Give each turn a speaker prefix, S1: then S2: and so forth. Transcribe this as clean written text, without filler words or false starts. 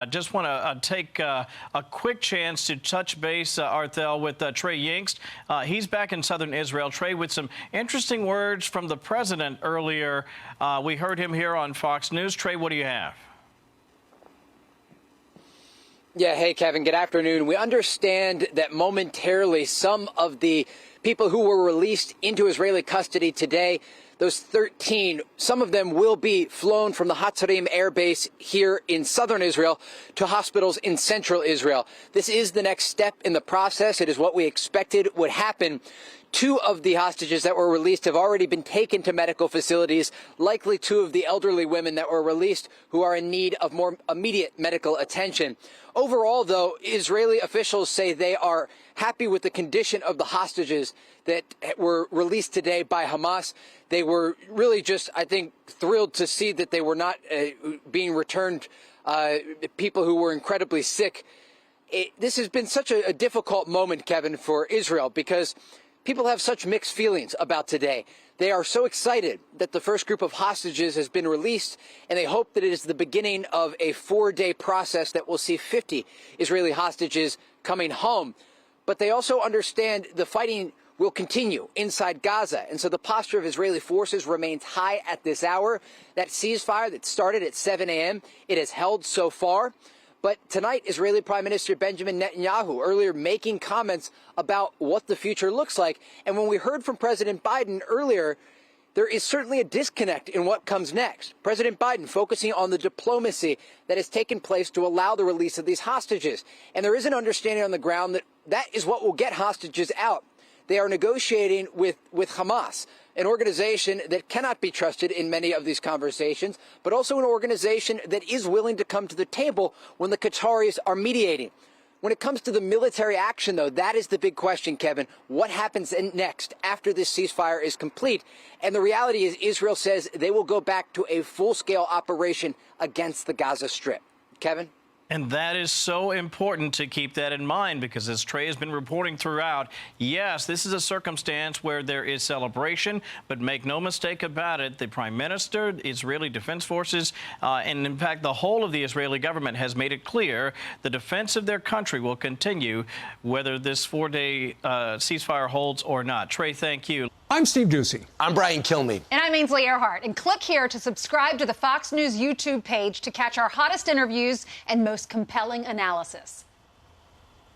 S1: I just want to take a quick chance to touch base, Arthel, with Trey Yingst. He's back in southern Israel. Trey, with some interesting words from the president earlier. We heard him here on Fox News. Trey, what do you have?
S2: Yeah, hey, Kevin, good afternoon. We understand that momentarily some of the people who were released into Israeli custody today, those 13, some of them will be flown from the Hatzarim Air Base here in southern Israel to hospitals in central Israel. This is the next step in the process. It is what we expected would happen. 2 of the hostages that were released have already been taken to medical facilities, likely 2 of the elderly women that were released who are in need of more immediate medical attention. Overall, though, Israeli officials say they are happy with the condition of the hostages that were released today by Hamas. They were really just, I think, thrilled to see that they were not being returned people who were incredibly sick. This has been such a difficult moment, Kevin, for Israel, because people have such mixed feelings about today. They are so excited that the first group of hostages has been released, and they hope that it is the beginning of a 4-day process that will see 50 Israeli hostages coming home. But they also understand the fighting will continue inside Gaza, and so the posture of Israeli forces remains high at this hour. That ceasefire that started at 7 a.m., it has held so far. But tonight, Israeli Prime Minister Benjamin Netanyahu earlier making comments about what the future looks like. And when we heard from President Biden earlier, there is certainly a disconnect in what comes next. President Biden focusing on the diplomacy that has taken place to allow the release of these hostages. And there is an understanding on the ground that that is what will get hostages out. They are negotiating with Hamas, an organization that cannot be trusted in many of these conversations, but also an organization that is willing to come to the table when the Qataris are mediating. When it comes to the military action, though, that is the big question, Kevin. What happens next after this ceasefire is complete? And the reality is Israel says they will go back to a full-scale operation against the Gaza Strip. Kevin?
S1: And that is so important to keep that in mind, because as Trey has been reporting throughout, yes, this is a circumstance where there is celebration, but make no mistake about it, the Prime Minister, the Israeli Defense Forces, and in fact the whole of the Israeli government has made it clear the defense of their country will continue whether this 4-day ceasefire holds or not. Trey, thank you.
S3: I'm Steve Doocy.
S4: I'm Brian Kilmeade.
S5: And I'm Ainsley Earhart. And click here to subscribe to the Fox News YouTube page to catch our hottest interviews and most compelling analysis.